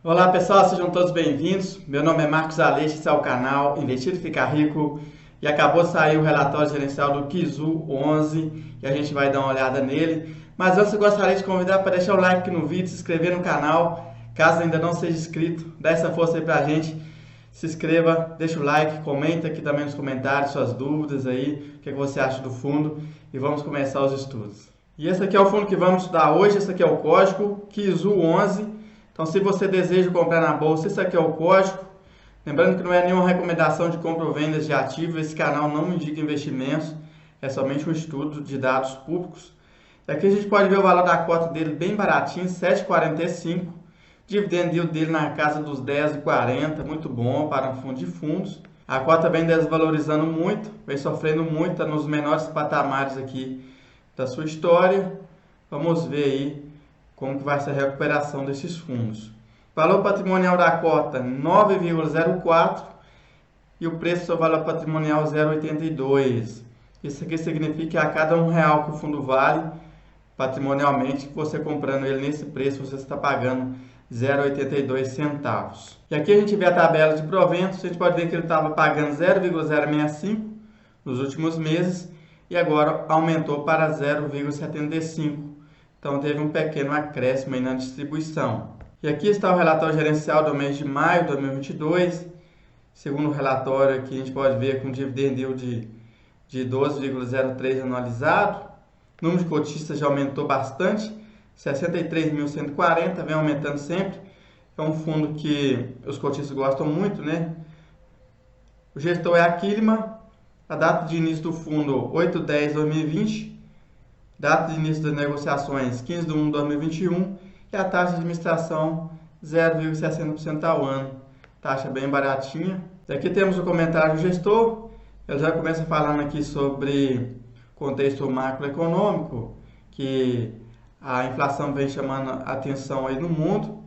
Olá pessoal, sejam todos bem-vindos. Meu nome é Marcos Aleixo, esse é o canal Investir e Ficar Rico. E acabou de sair o relatório gerencial do Kizu 11 e a gente vai dar uma olhada nele. Mas antes eu gostaria de convidar para deixar o like aqui no vídeo, se inscrever no canal. Caso ainda não seja inscrito, dá essa força aí pra gente. Se inscreva, deixa o like, comenta aqui também nos comentários suas dúvidas aí, o que você acha do fundo e vamos começar os estudos. E esse aqui é o fundo que vamos estudar hoje, esse aqui é o código Kizu 11. Então, se você deseja comprar na bolsa, esse aqui é o código. Lembrando que não é nenhuma recomendação de compra ou venda de ativos, esse canal não indica investimentos, é somente um estudo de dados públicos. E aqui a gente pode ver o valor da cota dele bem baratinho, R$ 7,45. Dividend yield dele na casa dos 10,40, muito bom para um fundo de fundos. A cota vem desvalorizando muito, vem sofrendo muito, está nos menores patamares aqui da sua história. Vamos ver aí como que vai ser a recuperação desses fundos. Valor patrimonial da cota 9,04 e o preço do seu valor patrimonial 0,82. Isso aqui significa que a cada R$1 que o fundo vale, patrimonialmente, você comprando ele nesse preço, você está pagando 0,82 centavos. E aqui a gente vê a tabela de proventos, a gente pode ver que ele estava pagando 0,065 nos últimos meses e agora aumentou para 0,75. Então teve um pequeno acréscimo aí na distribuição. E aqui está o relatório gerencial do mês de maio de 2022. Segundo o relatório aqui a gente pode ver com dividend yield de 12,03 anualizado. O número de cotistas já aumentou bastante, 63.140, vem aumentando sempre. É um fundo que os cotistas gostam muito, né? O gestor é a Kilma. A data de início do fundo 8/10/2020. Data de início das negociações 15/1/2021 e a taxa de administração 0,60% ao ano. Taxa bem baratinha. E aqui temos o comentário do gestor. Ele já começa falando aqui sobre contexto macroeconômico, que a inflação vem chamando a atenção aí no mundo.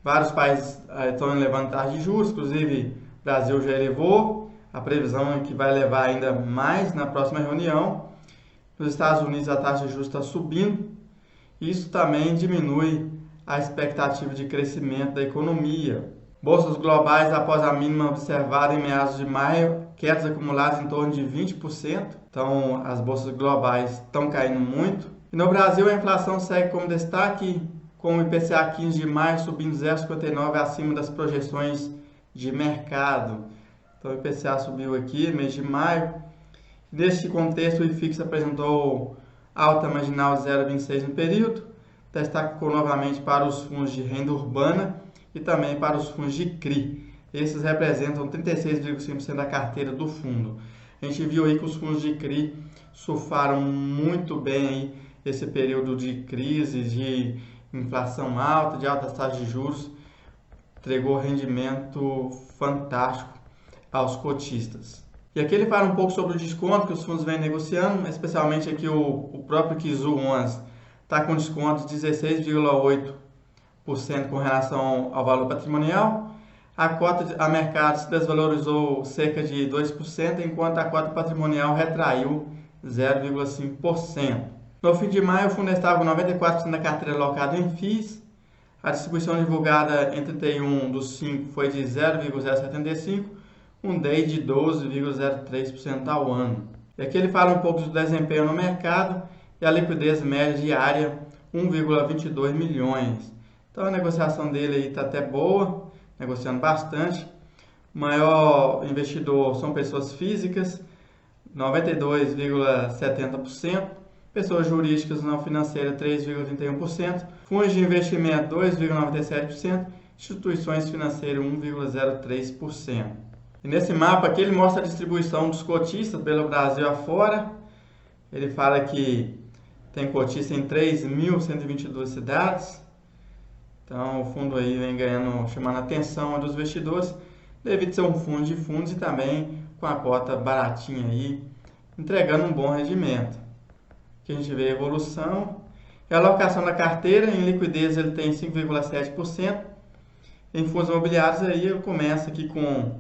Vários países estão elevando taxa de juros, inclusive o Brasil já elevou. A previsão é que vai elevar ainda mais na próxima reunião. Nos Estados Unidos a taxa de juros está subindo. Isso também diminui a expectativa de crescimento da economia. Bolsas globais, após a mínima observada em meados de maio, quedas acumuladas em torno de 20%. Então, as bolsas globais estão caindo muito. E no Brasil, a inflação segue como destaque, com o IPCA 15 de maio subindo 0,59 acima das projeções de mercado. Então, o IPCA subiu aqui, mês de maio. Neste contexto, o IFIX apresentou alta marginal 0,26 no período. Destaque ficou novamente para os fundos de renda urbana e também para os fundos de CRI. Esses representam 36,5% da carteira do fundo. A gente viu aí que os fundos de CRI surfaram muito bem aí esse período de crise, de inflação alta, de altas taxas de juros. Entregou rendimento fantástico aos cotistas. E aqui ele fala um pouco sobre o desconto que os fundos vêm negociando, especialmente aqui o próprio Kizu 11 está com desconto de 16,8% com relação ao valor patrimonial. A cota a mercado se desvalorizou cerca de 2%, enquanto a cota patrimonial retraiu 0,5%. No fim de maio, o fundo estava com 94% da carteira alocada em FIIs. A distribuição divulgada em 31/5 foi de 0,075%, um DEI de 12,03% ao ano. E aqui ele fala um pouco do desempenho no mercado e a liquidez média diária 1,22 milhões. Então a negociação dele aí está até boa, negociando bastante. O maior investidor são pessoas físicas, 92,70%. Pessoas jurídicas não financeiras, 3,31%. Fundos de investimento, 2,97%. Instituições financeiras, 1,03%. E nesse mapa aqui ele mostra a distribuição dos cotistas pelo Brasil afora. Ele fala que tem cotista em 3.122 cidades. Então o fundo aí vem ganhando, chamando a atenção dos investidores, devido ser um fundo de fundos e também com a cota baratinha aí, entregando um bom rendimento. Aqui a gente vê a evolução. E a alocação da carteira, em liquidez ele tem 5,7%. Em fundos imobiliários aí ele começa aqui com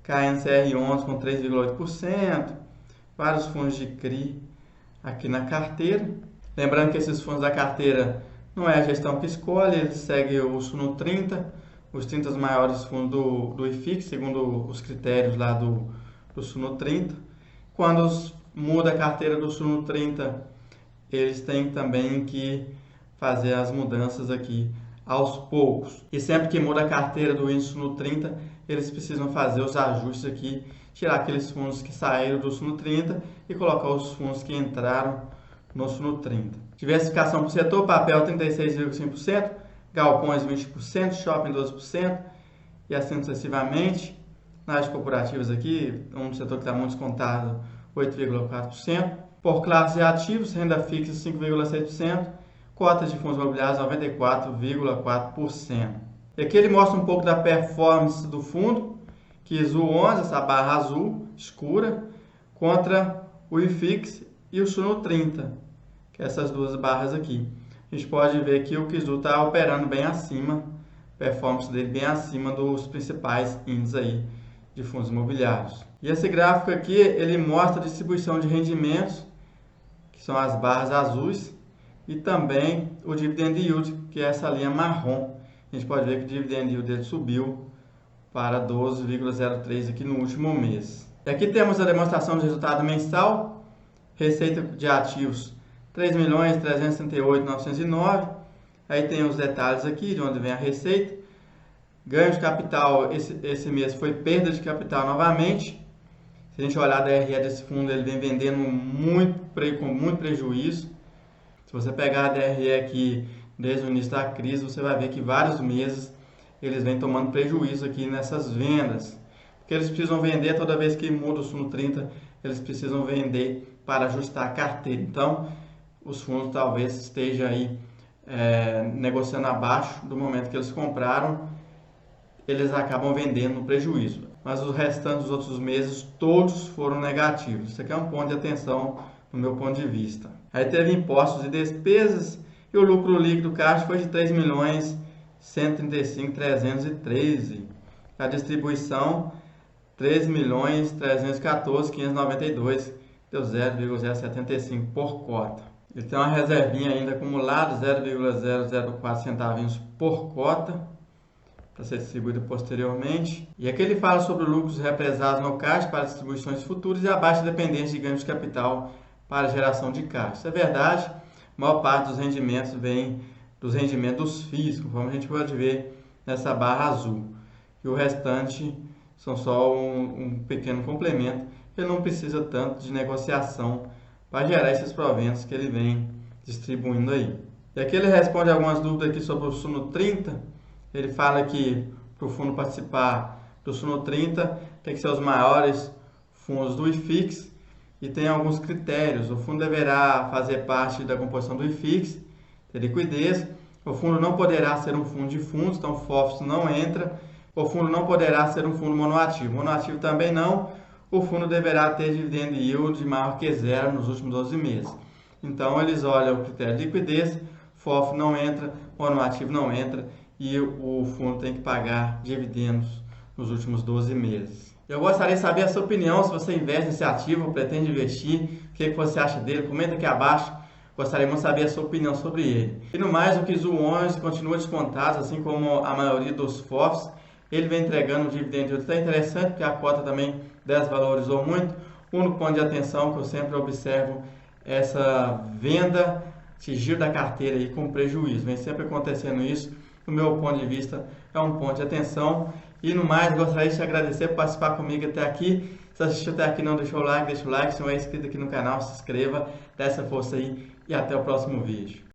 KNCR11 com 3,8%, vários fundos de CRI aqui na carteira. Lembrando que esses fundos da carteira não é a gestão que escolhe, ele segue o Suno 30, os 30 maiores fundos do IFIX, segundo os critérios lá do Suno 30. Quando muda a carteira do Suno 30, eles têm também que fazer as mudanças aqui aos poucos. E sempre que muda a carteira do índice Suno 30, eles precisam fazer os ajustes aqui, tirar aqueles fundos que saíram do Suno 30 e colocar os fundos que entraram no Suno 30. Diversificação por setor: papel 36,5%, galpões 20%, shopping 12% e assim sucessivamente. Nas corporativas aqui, um setor que está muito descontado, 8,4%. Por classe de ativos, renda fixa 5,6%, cotas de fundos imobiliários 94,4%. E aqui ele mostra um pouco da performance do fundo, QISU 11, essa barra azul escura, contra o IFIX e o Suno 30, que é essas duas barras aqui. A gente pode ver que o QISU está operando bem acima, performance dele bem acima dos principais índices aí de fundos imobiliários. E esse gráfico aqui, ele mostra a distribuição de rendimentos, que são as barras azuis, e também o dividend yield, que é essa linha marrom. A gente pode ver que o dividend yield dele subiu para 12,03 aqui no último mês. E aqui temos a demonstração de resultado mensal, receita de ativos 3.368.909. Aí tem os detalhes aqui de onde vem a receita. Ganho de capital, esse mês foi perda de capital novamente. Se a gente olhar a DRE desse fundo, ele vem vendendo com muito prejuízo. Se você pegar a DRE aqui desde o início da crise, você vai ver que vários meses eles vêm tomando prejuízo aqui nessas vendas. Porque eles precisam vender toda vez que muda o Suno 30, eles precisam vender para ajustar a carteira. Então, os fundos talvez estejam aí negociando abaixo do momento que eles compraram, eles acabam vendendo no prejuízo. Mas os restantes dos outros meses, todos foram negativos. Isso aqui é um ponto de atenção no meu ponto de vista. Aí teve impostos e despesas e o lucro líquido caixa foi de 3.135.313. A distribuição 3.314.592, deu 0,075 por cota. Ele tem uma reservinha ainda acumulada, 0,004 centavinhos por cota, para ser distribuído posteriormente. E aqui ele fala sobre lucros represados no caixa para distribuições futuras e a baixa dependência de ganho de capital para geração de caixa. Isso é verdade, a maior parte dos rendimentos vem dos rendimentos dos FIIs, conforme a gente pode ver nessa barra azul. E o restante são só um pequeno complemento. Ele não precisa tanto de negociação para gerar esses proventos que ele vem distribuindo aí. E aqui ele responde algumas dúvidas aqui sobre o Suno 30. Ele fala que para o fundo participar do Suno 30 tem que ser os maiores fundos do IFIX e tem alguns critérios. O fundo deverá fazer parte da composição do IFIX, ter liquidez. O fundo não poderá ser um fundo de fundos, então FOFs não entra. O fundo não poderá ser um fundo monoativo. Monoativo também não. O fundo deverá ter dividend yield maior que zero nos últimos 12 meses. Então eles olham o critério de liquidez, FOF não entra, monoativo não entra. E o fundo tem que pagar dividendos nos últimos 12 meses. Eu gostaria de saber a sua opinião, se você investe nesse ativo ou pretende investir, o que você acha dele, comenta aqui abaixo, gostaríamos de saber a sua opinião sobre ele. E no mais, o QISU 11 continua descontado, assim como a maioria dos FOFs, ele vem entregando um dividendo até interessante, porque a cota também desvalorizou muito. O único ponto de atenção que eu sempre observo é essa venda, esse giro da carteira aí com prejuízo, vem sempre acontecendo isso. Do meu ponto de vista, é um ponto de atenção. E no mais, gostaria de te agradecer por participar comigo até aqui. Se assistiu até aqui e não deixou o like, deixa o like. Se não é inscrito aqui no canal, se inscreva, dá essa força aí e até o próximo vídeo.